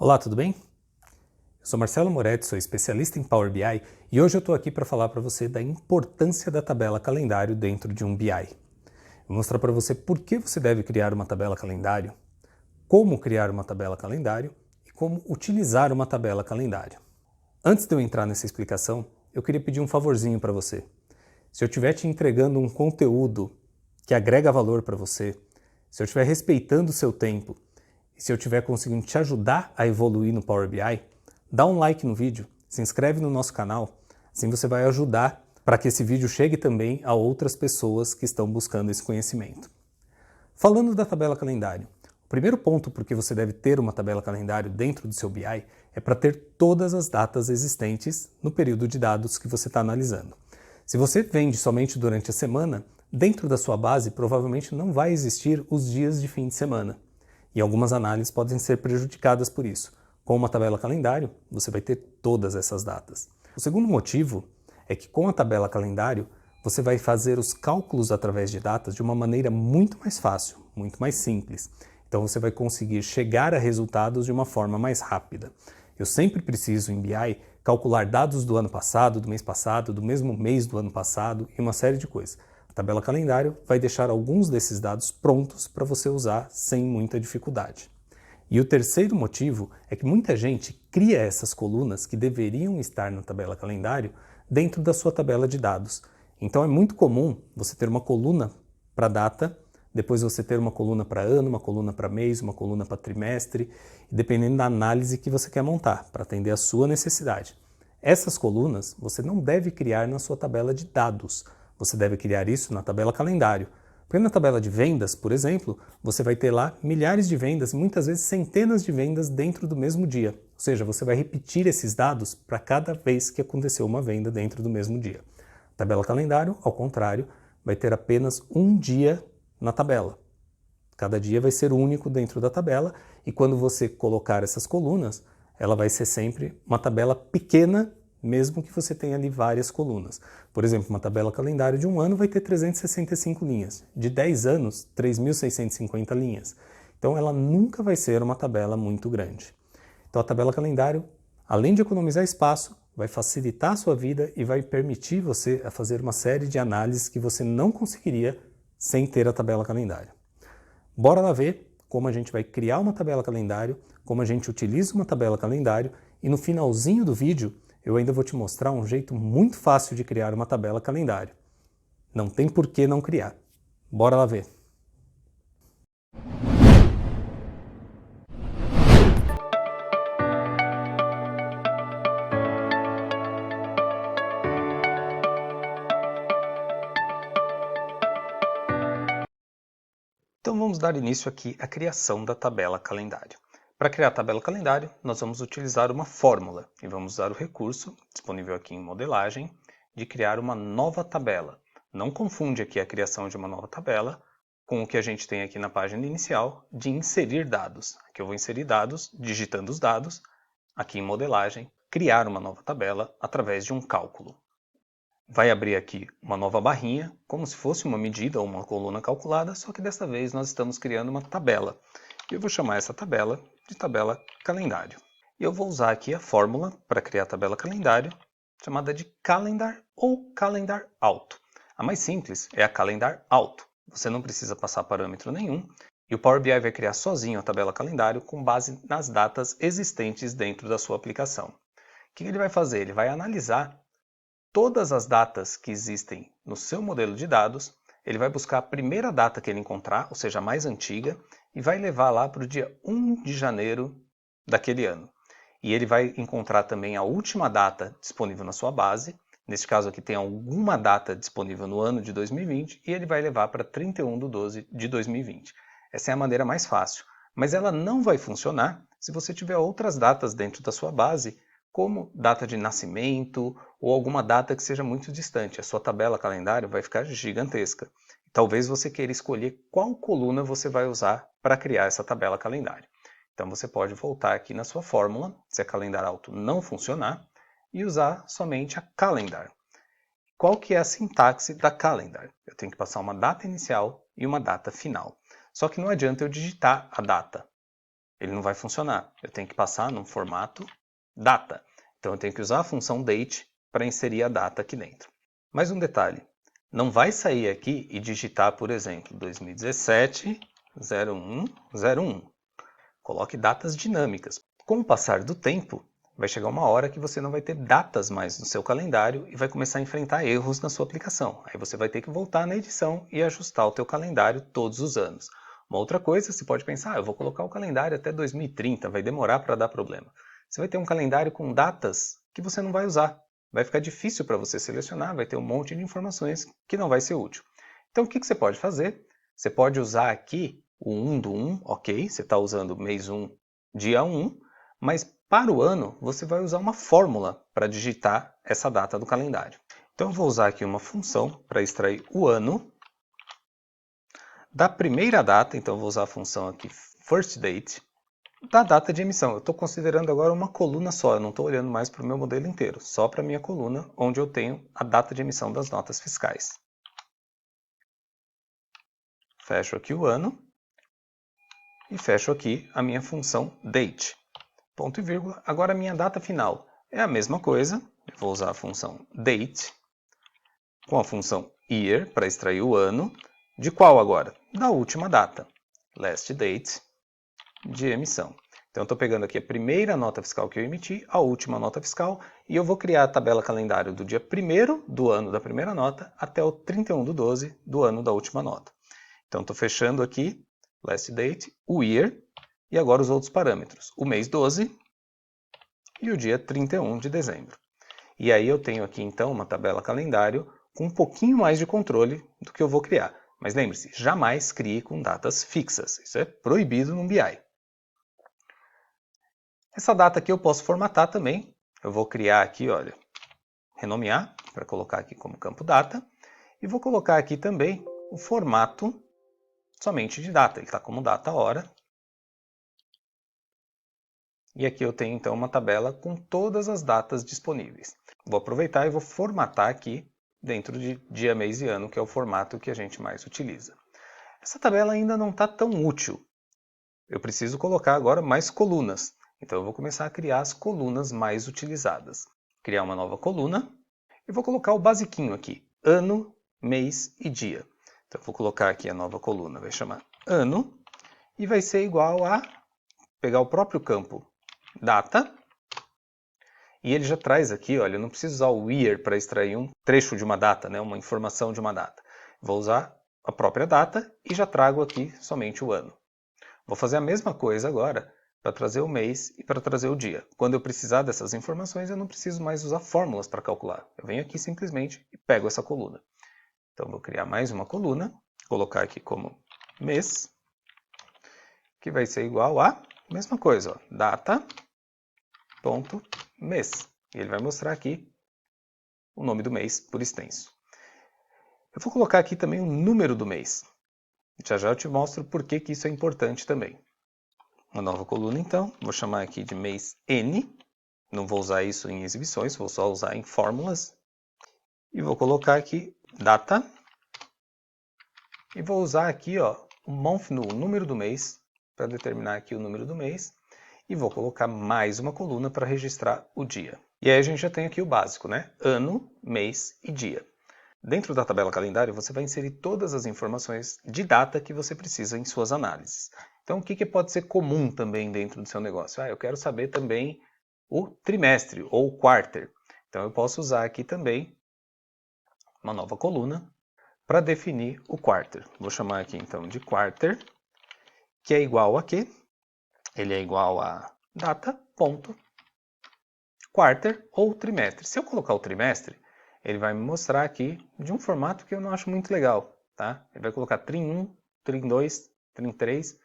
Olá, tudo bem? Eu sou Marcelo Moretti, sou especialista em Power BI e hoje eu estou aqui para falar para você da importância da tabela calendário dentro de um BI. Vou mostrar para você por que você deve criar uma tabela calendário, como criar uma tabela calendário e como utilizar uma tabela calendário. Antes de eu entrar nessa explicação, eu queria pedir um favorzinho para você. Se eu estiver te entregando um conteúdo que agrega valor para você, se eu estiver respeitando o seu tempo e se eu estiver conseguindo te ajudar a evoluir no Power BI, dá um like no vídeo, se inscreve no nosso canal, assim você vai ajudar para que esse vídeo chegue também a outras pessoas que estão buscando esse conhecimento. Falando da tabela calendário, o primeiro ponto por que você deve ter uma tabela calendário dentro do seu BI é para ter todas as datas existentes no período de dados que você está analisando. Se você vende somente durante a semana, dentro da sua base provavelmente não vai existir os dias de fim de semana. E algumas análises podem ser prejudicadas por isso. Com uma tabela calendário, você vai ter todas essas datas. O segundo motivo é que com a tabela calendário, você vai fazer os cálculos através de datas de uma maneira muito mais fácil, muito mais simples. Então você vai conseguir chegar a resultados de uma forma mais rápida. Eu sempre preciso, em BI, calcular dados do ano passado, do mês passado, do mesmo mês do ano passado e uma série de coisas. A tabela calendário vai deixar alguns desses dados prontos para você usar sem muita dificuldade. E o terceiro motivo é que muita gente cria essas colunas que deveriam estar na tabela calendário dentro da sua tabela de dados. Então é muito comum você ter uma coluna para data, depois você ter uma coluna para ano, uma coluna para mês, uma coluna para trimestre, dependendo da análise que você quer montar, para atender a sua necessidade. Essas colunas você não deve criar na sua tabela de dados, você deve criar isso na tabela calendário. Porque na tabela de vendas, por exemplo, você vai ter lá milhares de vendas, muitas vezes centenas de vendas dentro do mesmo dia. Ou seja, você vai repetir esses dados para cada vez que aconteceu uma venda dentro do mesmo dia. A tabela calendário, ao contrário, vai ter apenas um dia na tabela. Cada dia vai ser único dentro da tabela e quando você colocar essas colunas, ela vai ser sempre uma tabela pequena, mesmo que você tenha ali várias colunas. Por exemplo, uma tabela calendário de um ano vai ter 365 linhas, de 10 anos, 3.650 linhas. Então ela nunca vai ser uma tabela muito grande. Então a tabela calendário, além de economizar espaço, vai facilitar a sua vida e vai permitir você a fazer uma série de análises que você não conseguiria sem ter a tabela calendário. Bora lá ver como a gente vai criar uma tabela calendário, como a gente utiliza uma tabela calendário e no finalzinho do vídeo eu ainda vou te mostrar um jeito muito fácil de criar uma tabela calendário. Não tem por que não criar. Bora lá ver. Então vamos dar início aqui à criação da tabela calendário. Para criar a tabela calendário, nós vamos utilizar uma fórmula e vamos usar o recurso, disponível aqui em modelagem, de criar uma nova tabela. Não confunde aqui a criação de uma nova tabela com o que a gente tem aqui na página inicial de inserir dados. Aqui eu vou inserir dados, digitando os dados, aqui em modelagem, criar uma nova tabela através de um cálculo. Vai abrir aqui uma nova barrinha, como se fosse uma medida ou uma coluna calculada, só que desta vez nós estamos criando uma tabela. Eu vou chamar essa tabela de tabela calendário. E eu vou usar aqui a fórmula para criar a tabela calendário, chamada de calendar ou calendar auto. A mais simples é a calendar auto. Você não precisa passar parâmetro nenhum e o Power BI vai criar sozinho a tabela calendário com base nas datas existentes dentro da sua aplicação. O que ele vai fazer? Ele vai analisar todas as datas que existem no seu modelo de dados, ele vai buscar a primeira data que ele encontrar, ou seja, a mais antiga, e vai levar lá para o dia 1 de janeiro daquele ano. E ele vai encontrar também a última data disponível na sua base, neste caso aqui tem alguma data disponível no ano de 2020, e ele vai levar para 31/12 de 2020. Essa é a maneira mais fácil, mas ela não vai funcionar se você tiver outras datas dentro da sua base, como data de nascimento ou alguma data que seja muito distante. A sua tabela calendário vai ficar gigantesca. Talvez você queira escolher qual coluna você vai usar para criar essa tabela calendário. Então você pode voltar aqui na sua fórmula, se a calendar auto não funcionar, e usar somente a calendar. Qual que é a sintaxe da calendar? Eu tenho que passar uma data inicial e uma data final. Só que não adianta eu digitar a data. ele não vai funcionar. Eu tenho que passar num formato data. Então eu tenho que usar a função date para inserir a data aqui dentro. Mais um detalhe, não vai sair aqui e digitar, por exemplo, 2017 0101. Coloque datas dinâmicas. Com o passar do tempo, vai chegar uma hora que você não vai ter datas mais no seu calendário e vai começar a enfrentar erros na sua aplicação. Aí você vai ter que voltar na edição e ajustar o teu calendário todos os anos. Uma outra coisa, você pode pensar, eu vou colocar o calendário até 2030, vai demorar para dar problema. Você vai ter um calendário com datas que você não vai usar. Vai ficar difícil para você selecionar, vai ter um monte de informações que não vai ser útil. Então o que você pode fazer? Você pode usar aqui o 1 do 1, ok, você está usando mês 1, dia 1, mas para o ano você vai usar uma fórmula para digitar essa data do calendário. Então eu vou usar aqui uma função para extrair o ano da primeira data, então eu vou usar a função aqui firstDate, da data de emissão. Eu estou considerando agora uma coluna só, eu não estou olhando mais para o meu modelo inteiro, só para a minha coluna, onde eu tenho a data de emissão das notas fiscais. Fecho aqui o ano e fecho aqui a minha função date. Ponto e vírgula. Agora a minha data final é a mesma coisa, eu vou usar a função date com a função year para extrair o ano. De qual agora? Da última data, last date de emissão. Então eu estou pegando aqui a primeira nota fiscal que eu emiti, a última nota fiscal, e eu vou criar a tabela calendário do dia 1º do ano da primeira nota até o 31/12 do ano da última nota. Então estou fechando aqui, last date, o year, e agora os outros parâmetros, o mês 12 e o dia 31 de dezembro. E aí eu tenho aqui então uma tabela calendário com um pouquinho mais de controle do que eu vou criar. Mas lembre-se, jamais crie com datas fixas, isso é proibido no BI. Essa data aqui eu posso formatar também. Eu vou criar aqui, olha, renomear, para colocar aqui como campo data. E vou colocar aqui também o formato somente de data. Ele está como data hora. E aqui eu tenho então uma tabela com todas as datas disponíveis. Vou aproveitar e vou formatar aqui dentro de dia, mês e ano, que é o formato que a gente mais utiliza. Essa tabela ainda não está tão útil. Eu preciso colocar agora mais colunas. Então eu vou começar a criar as colunas mais utilizadas. Criar uma nova coluna e vou colocar o basiquinho aqui, ano, mês e dia. Então eu vou colocar aqui a nova coluna, vai chamar ano e vai ser igual a pegar o próprio campo data e ele já traz aqui, olha, eu não preciso usar o year para extrair um trecho de uma data, né, uma informação de uma data. Vou usar a própria data e já trago aqui somente o ano. Vou fazer a mesma coisa agora para trazer o mês e para trazer o dia. Quando eu precisar dessas informações, eu não preciso mais usar fórmulas para calcular. Eu venho aqui simplesmente e pego essa coluna. Então, vou criar mais uma coluna, colocar aqui como mês, que vai ser igual a, mesma coisa, ó, data.mês. E ele vai mostrar aqui o nome do mês por extenso. Eu vou colocar aqui também o número do mês. Já já eu te mostro por que isso é importante também. Uma nova coluna então, vou chamar aqui de mês N, não vou usar isso em exibições, vou só usar em fórmulas. E vou colocar aqui data, e vou usar aqui ó, o month no número do mês, para determinar aqui o número do mês, e vou colocar mais uma coluna para registrar o dia. E aí a gente já tem aqui o básico, né? Ano, mês e dia. Dentro da tabela calendário, você vai inserir todas as informações de data que você precisa em suas análises. Então, o que pode ser comum também dentro do seu negócio? Eu quero saber também o trimestre ou o quarter. Então, eu posso usar aqui também uma nova coluna para definir o quarter. Vou chamar aqui então de quarter, que é igual a quê? Ele é igual a data.quarter ou trimestre. Se eu colocar o trimestre, ele vai me mostrar aqui de um formato que eu não acho muito legal, tá? Ele vai colocar trim1, trim2, trim3.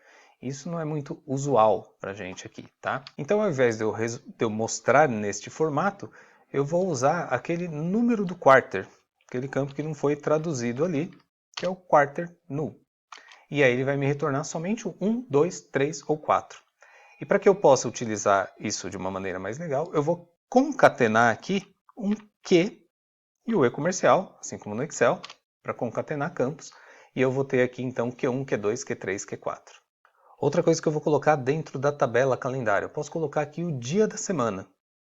Isso não é muito usual para a gente aqui, tá? Então, ao invés de eu mostrar neste formato, eu vou usar aquele número do quarter, aquele campo que não foi traduzido ali, que é o quarter null. E aí ele vai me retornar somente o 1, 2, 3 ou 4. E para que eu possa utilizar isso de uma maneira mais legal, eu vou concatenar aqui um Q e o E comercial, assim como no Excel, para concatenar campos. E eu vou ter aqui então Q1, Q2, Q3, Q4. Outra coisa que eu vou colocar dentro da tabela calendário, eu posso colocar aqui o dia da semana.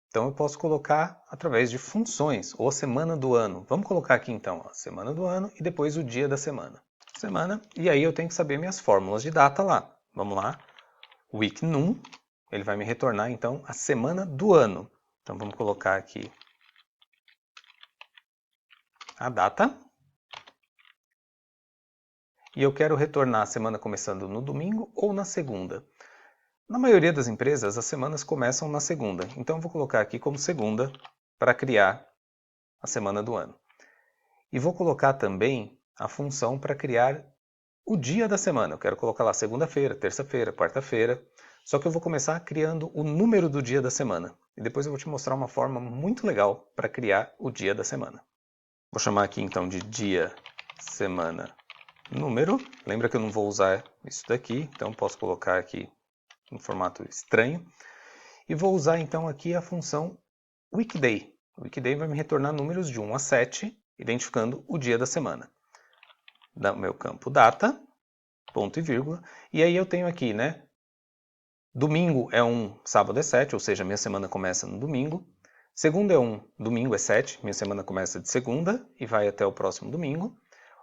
Então eu posso colocar através de funções, ou a semana do ano. Vamos colocar aqui então a semana do ano e depois o dia da semana. Semana, e aí eu tenho que saber minhas fórmulas de data lá. Vamos lá, week num, ele vai me retornar então a semana do ano. Então vamos colocar aqui a data. E eu quero retornar a semana começando no domingo ou na segunda. Na maioria das empresas, as semanas começam na segunda. Então eu vou colocar aqui como segunda para criar a semana do ano. E vou colocar também a função para criar o dia da semana. Eu quero colocar lá segunda-feira, terça-feira, quarta-feira. Só que eu vou começar criando o número do dia da semana. E depois eu vou te mostrar uma forma muito legal para criar o dia da semana. Vou chamar aqui então de dia, semana, número. Lembra que eu não vou usar isso daqui, então posso colocar aqui em formato estranho. E vou usar então aqui a função weekday. O weekday vai me retornar números de 1 a 7, identificando o dia da semana. No meu campo data, ponto e vírgula. E aí eu tenho aqui, né? Domingo é 1, sábado é 7, ou seja, minha semana começa no domingo. Segunda é 1, domingo é 7, minha semana começa de segunda e vai até o próximo domingo.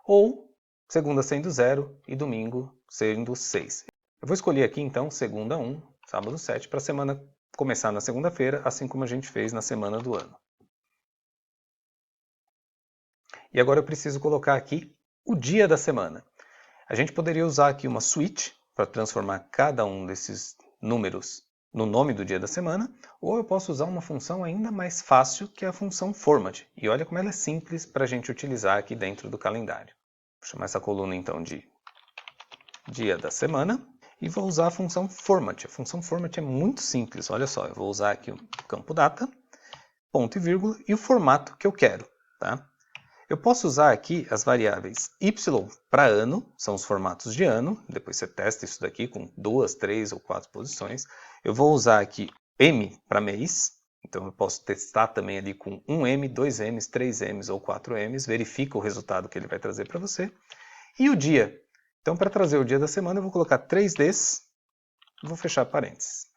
Ou segunda sendo 0 e domingo sendo 6. Eu vou escolher aqui então segunda 1, sábado 7, para a semana começar na segunda-feira, assim como a gente fez na semana do ano. E agora eu preciso colocar aqui o dia da semana. A gente poderia usar aqui uma switch para transformar cada um desses números no nome do dia da semana, ou eu posso usar uma função ainda mais fácil, que é a função format. E olha como ela é simples para a gente utilizar aqui dentro do calendário. Vou chamar essa coluna então de dia da semana e vou usar a função format. A função format é muito simples, olha só, eu vou usar aqui o campo data, ponto e vírgula e o formato que eu quero, tá? Eu posso usar aqui as variáveis y para ano, são os formatos de ano, depois você testa isso daqui com 2, 3 ou 4 posições. Eu vou usar aqui m para mês, então eu posso testar também ali com 1m, 2m's, 3m's ou 4m's, verifica o resultado que ele vai trazer para você. E o dia. Então para trazer o dia da semana eu vou colocar 3Ds e vou fechar parênteses.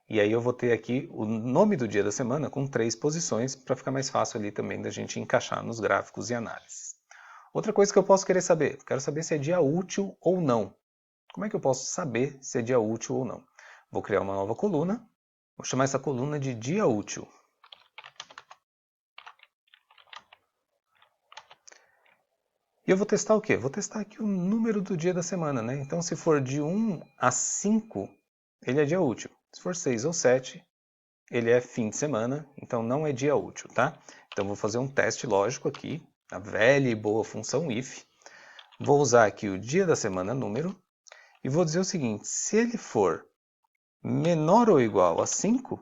E aí eu vou ter aqui o nome do dia da semana com 3 posições, para ficar mais fácil ali também da gente encaixar nos gráficos e análises. Outra coisa que eu posso querer saber, quero saber se é dia útil ou não. Como é que eu posso saber se é dia útil ou não? Vou criar uma nova coluna, vou chamar essa coluna de dia útil. E eu vou testar o quê? Vou testar aqui o número do dia da semana, né? Então se for de 1 a 5, ele é dia útil. Se for 6 ou 7, ele é fim de semana, então não é dia útil, tá? Então vou fazer um teste lógico aqui, a velha e boa função if. Vou usar aqui o dia da semana número e vou dizer o seguinte, se ele for menor ou igual a 5,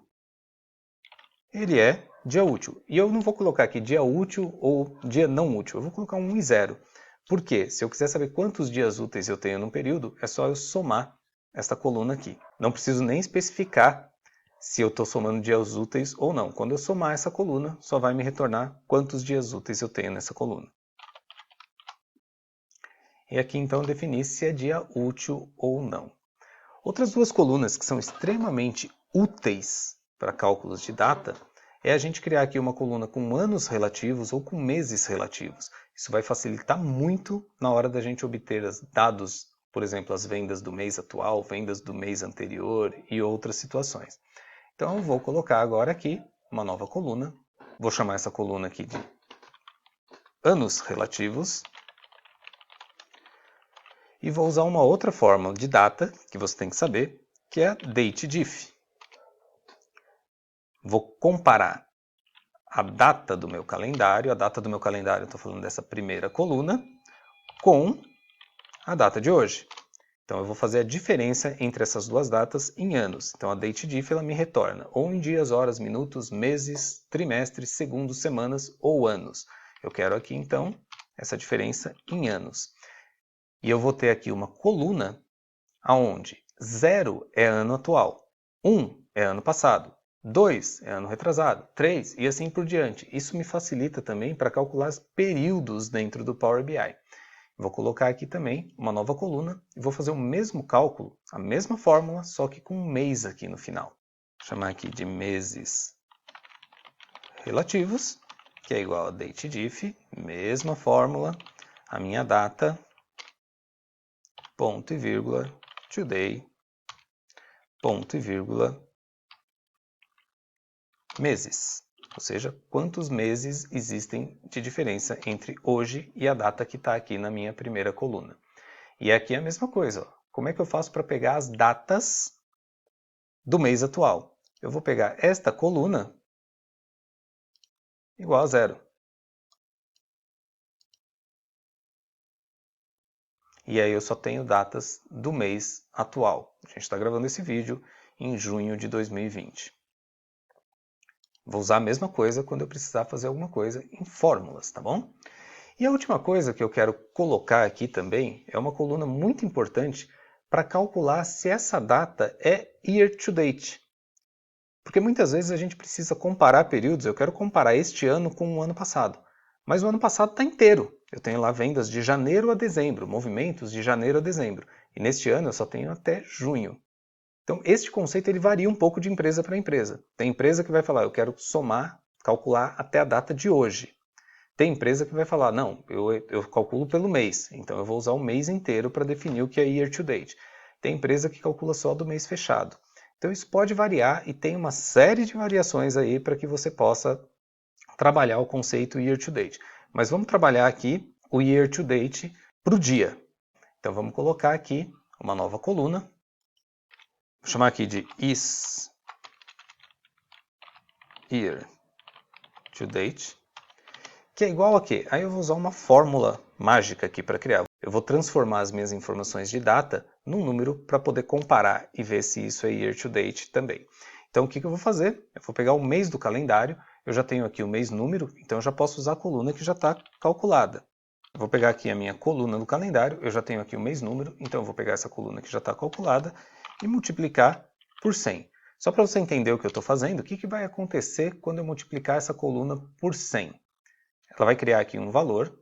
ele é dia útil. E eu não vou colocar aqui dia útil ou dia não útil, eu vou colocar um 1 e 0. Por quê? Se eu quiser saber quantos dias úteis eu tenho num período, é só eu somar esta coluna aqui. Não preciso nem especificar se eu estou somando dias úteis ou não. Quando eu somar essa coluna, só vai me retornar quantos dias úteis eu tenho nessa coluna. E aqui então eu defini se é dia útil ou não. Outras duas colunas que são extremamente úteis para cálculos de data é a gente criar aqui uma coluna com anos relativos ou com meses relativos. Isso vai facilitar muito na hora da gente obter os dados, por exemplo, as vendas do mês atual, vendas do mês anterior e outras situações. Então eu vou colocar agora aqui uma nova coluna. Vou chamar essa coluna aqui de anos relativos. E vou usar uma outra forma de data que você tem que saber, que é a datediff. Vou comparar a data do meu calendário, estou falando dessa primeira coluna, com a data de hoje. Então eu vou fazer a diferença entre essas duas datas em anos. Então a datediff ela me retorna ou em dias, horas, minutos, meses, trimestres, segundos, semanas ou anos. Eu quero aqui então essa diferença em anos. E eu vou ter aqui uma coluna onde 0 é ano atual, 1 é ano passado, 2 é ano retrasado, 3 e assim por diante. Isso me facilita também para calcular os períodos dentro do Power BI. Vou colocar aqui também uma nova coluna e vou fazer o mesmo cálculo, a mesma fórmula, só que com um mês aqui no final. Vou chamar aqui de meses relativos, que é igual a datediff, mesma fórmula, a minha data, ponto e vírgula, today, ponto e vírgula, meses. Ou seja, quantos meses existem de diferença entre hoje e a data que está aqui na minha primeira coluna. E aqui é a mesma coisa. Ó. Como é que eu faço para pegar as datas do mês atual? Eu vou pegar esta coluna igual a 0. E aí eu só tenho datas do mês atual. A gente está gravando esse vídeo em junho de 2020. Vou usar a mesma coisa quando eu precisar fazer alguma coisa em fórmulas, tá bom? E a última coisa que eu quero colocar aqui também é uma coluna muito importante para calcular se essa data é year to date. Porque muitas vezes a gente precisa comparar períodos, eu quero comparar este ano com o ano passado. Mas o ano passado está inteiro. Eu tenho lá vendas de janeiro a dezembro, movimentos de janeiro a dezembro. E neste ano eu só tenho até junho. Então, este conceito ele varia um pouco de empresa para empresa. Tem empresa que vai falar, eu quero somar, calcular até a data de hoje. Tem empresa que vai falar, não, eu calculo pelo mês, então eu vou usar o mês inteiro para definir o que é year to date. Tem empresa que calcula só do mês fechado. Então isso pode variar e tem uma série de variações aí para que você possa trabalhar o conceito year to date. Mas vamos trabalhar aqui o year to date para o dia. Então vamos colocar aqui uma nova coluna. Vou chamar aqui de is year to date, que é igual a quê? Aí eu vou usar uma fórmula mágica aqui para criar. Eu vou transformar as minhas informações de data num número para poder comparar e ver se isso é year to date também. Então o que eu vou fazer? Eu vou pegar o mês do calendário, eu já tenho aqui o mês número, então eu já posso usar a coluna que já está calculada. Eu vou pegar aqui a minha coluna do calendário, eu já tenho aqui o mês número, então eu vou pegar essa coluna que já está calculada e multiplicar por 100. Só para você entender o que eu estou fazendo, o que vai acontecer quando eu multiplicar essa coluna por 100? Ela vai criar aqui um valor,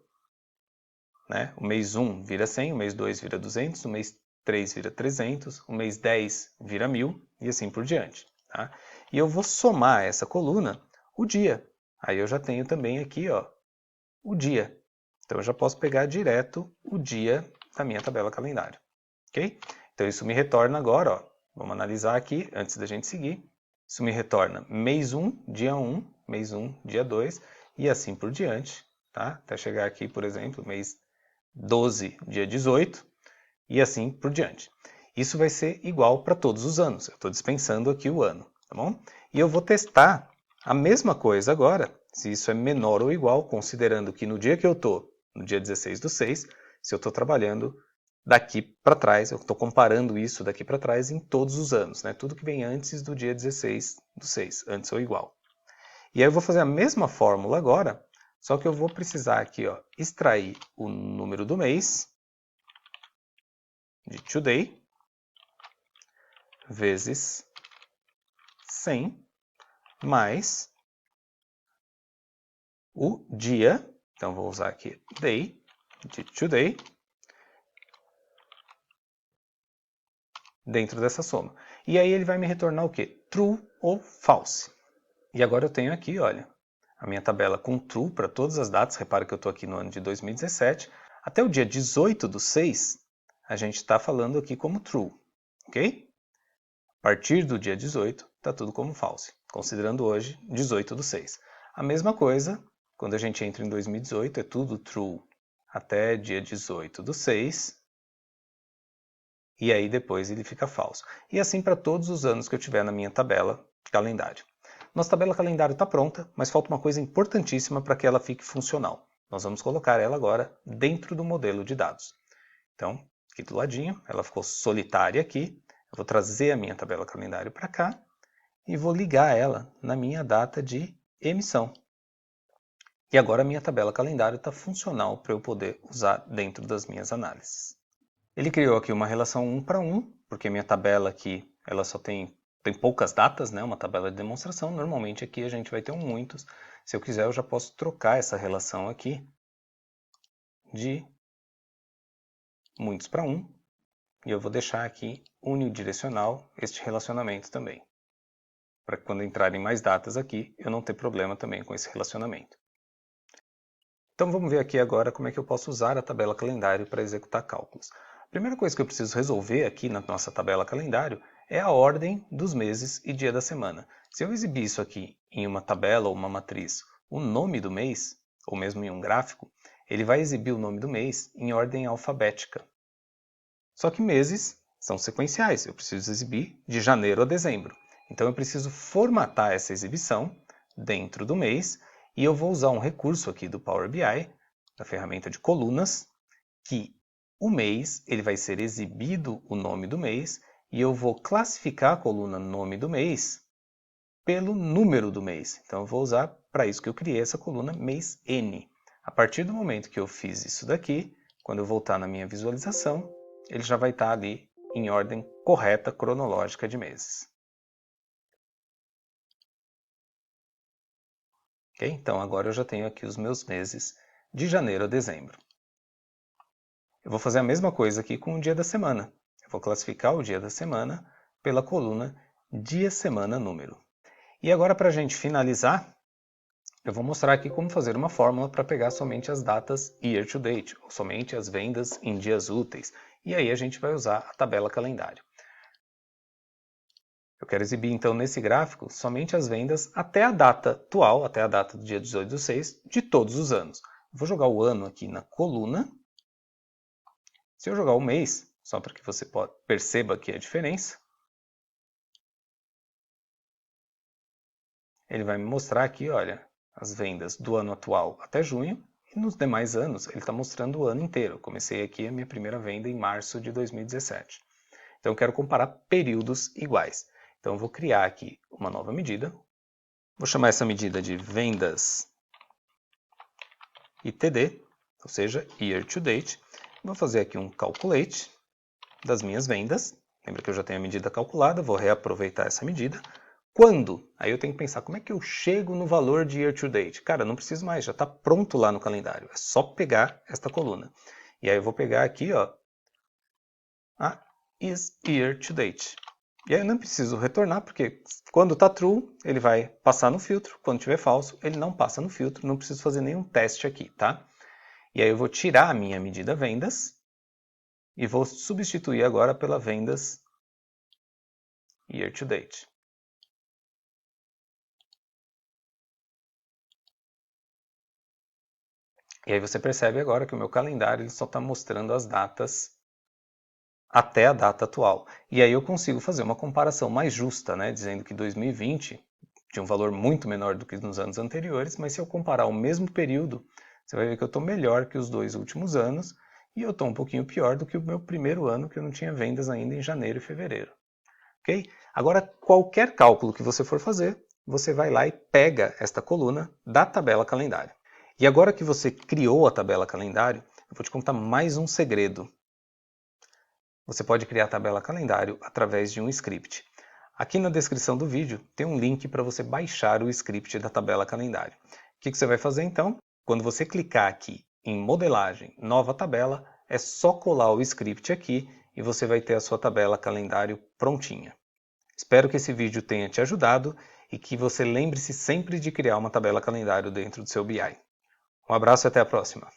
né? O mês 1 vira 100, o mês 2 vira 200, o mês 3 vira 300, o mês 10 vira 1000 e assim por diante. Tá? E eu vou somar essa coluna o dia. Aí eu já tenho também aqui ó, o dia. Então eu já posso pegar direto o dia da minha tabela calendário. Ok? Então isso me retorna agora, ó, vamos analisar aqui antes da gente seguir. Isso me retorna mês 1, dia 1, mês 1, dia 2 e assim por diante. Tá? Até chegar aqui, por exemplo, mês 12, dia 18 e assim por diante. Isso vai ser igual para todos os anos. Eu estou dispensando aqui o ano, tá bom? E eu vou testar a mesma coisa agora, se isso é menor ou igual, considerando que no dia que eu estou, no dia 16 do 6, se eu estou trabalhando daqui para trás, eu estou comparando isso daqui para trás em todos os anos, né? Tudo que vem antes do dia 16 do 6, antes ou igual. E aí eu vou fazer a mesma fórmula agora, só que eu vou precisar aqui, ó, extrair o número do mês, de today, vezes 100, mais o dia, então vou usar aqui day, de today, dentro dessa soma. E aí ele vai me retornar o quê? True ou false. E agora eu tenho aqui, olha, a minha tabela com true para todas as datas. Repara que eu estou aqui no ano de 2017. Até o dia 18 do 6, a gente está falando aqui como true, ok? A partir do dia 18, está tudo como false, considerando hoje 18 do 6. A mesma coisa, quando a gente entra em 2018, é tudo true até dia 18 do 6, e aí depois ele fica falso. E assim para todos os anos que eu tiver na minha tabela calendário. Nossa tabela calendário está pronta, mas falta uma coisa importantíssima para que ela fique funcional. Nós vamos colocar ela agora dentro do modelo de dados. Então, aqui do ladinho, ela ficou solitária aqui. Eu vou trazer a minha tabela calendário para cá e vou ligar ela na minha data de emissão. E agora a minha tabela calendário está funcional para eu poder usar dentro das minhas análises. Ele criou aqui uma relação 1 para 1, porque minha tabela aqui ela só tem poucas datas, né? Uma tabela de demonstração. Normalmente aqui a gente vai ter muitos. Se eu quiser, eu já posso trocar essa relação aqui de muitos para 1, e eu vou deixar aqui unidirecional este relacionamento também, para que quando entrarem mais datas aqui, eu não ter problema também com esse relacionamento. Então vamos ver aqui agora como é que eu posso usar a tabela calendário para executar cálculos. A primeira coisa que eu preciso resolver aqui na nossa tabela calendário é a ordem dos meses e dia da semana. Se eu exibir isso aqui em uma tabela ou uma matriz, o nome do mês, ou mesmo em um gráfico, ele vai exibir o nome do mês em ordem alfabética. Só que meses são sequenciais, eu preciso exibir de janeiro a dezembro. Então eu preciso formatar essa exibição dentro do mês e eu vou usar um recurso aqui do Power BI, da ferramenta de colunas, que o mês ele vai ser exibido o nome do mês e eu vou classificar a coluna nome do mês pelo número do mês. Então eu vou usar para isso que eu criei essa coluna mês N. A partir do momento que eu fiz isso daqui, quando eu voltar na minha visualização, ele já vai estar ali em ordem correta cronológica de meses. Okay? Então agora eu já tenho aqui os meus meses de janeiro a dezembro. Eu vou fazer a mesma coisa aqui com o dia da semana. Eu vou classificar o dia da semana pela coluna dia, semana, número. E agora, para a gente finalizar, eu vou mostrar aqui como fazer uma fórmula para pegar somente as datas year to date, ou somente as vendas em dias úteis. E aí a gente vai usar a tabela calendário. Eu quero exibir então nesse gráfico somente as vendas até a data atual, até a data do dia 18/6 de todos os anos. Vou jogar o ano aqui na coluna. Se eu jogar o mês, só para que você perceba aqui a diferença, ele vai me mostrar aqui, olha, as vendas do ano atual até junho, e nos demais anos ele está mostrando o ano inteiro. Eu comecei aqui a minha primeira venda em março de 2017. Então eu quero comparar períodos iguais. Então eu vou criar aqui uma nova medida. Vou chamar essa medida de vendas ITD, ou seja, year to date. Vou fazer aqui um calculate das minhas vendas. Lembra que eu já tenho a medida calculada, vou reaproveitar essa medida. Quando? Aí eu tenho que pensar, como é que eu chego no valor de year to date? Cara, não preciso mais, já está pronto lá no calendário. É só pegar esta coluna. E aí eu vou pegar aqui, ó, a is year to date. E aí eu não preciso retornar, porque quando está true, ele vai passar no filtro. Quando tiver falso, ele não passa no filtro. Não preciso fazer nenhum teste aqui, tá? E aí eu vou tirar a minha medida vendas e vou substituir agora pela vendas year to date. E aí você percebe agora que o meu calendário ele só está mostrando as datas até a data atual. E aí eu consigo fazer uma comparação mais justa, né? Dizendo que 2020 tinha um valor muito menor do que nos anos anteriores, mas se eu comparar o mesmo período, você vai ver que eu estou melhor que os 2 últimos anos e eu estou um pouquinho pior do que o meu primeiro ano, que eu não tinha vendas ainda em janeiro e fevereiro. Ok? Agora, qualquer cálculo que você for fazer, você vai lá e pega esta coluna da tabela calendário. E agora que você criou a tabela calendário, eu vou te contar mais um segredo. Você pode criar a tabela calendário através de um script. Aqui na descrição do vídeo tem um link para você baixar o script da tabela calendário. O que você vai fazer então? Quando você clicar aqui em modelagem, nova tabela, é só colar o script aqui e você vai ter a sua tabela calendário prontinha. Espero que esse vídeo tenha te ajudado e que você lembre-se sempre de criar uma tabela calendário dentro do seu BI. Um abraço e até a próxima!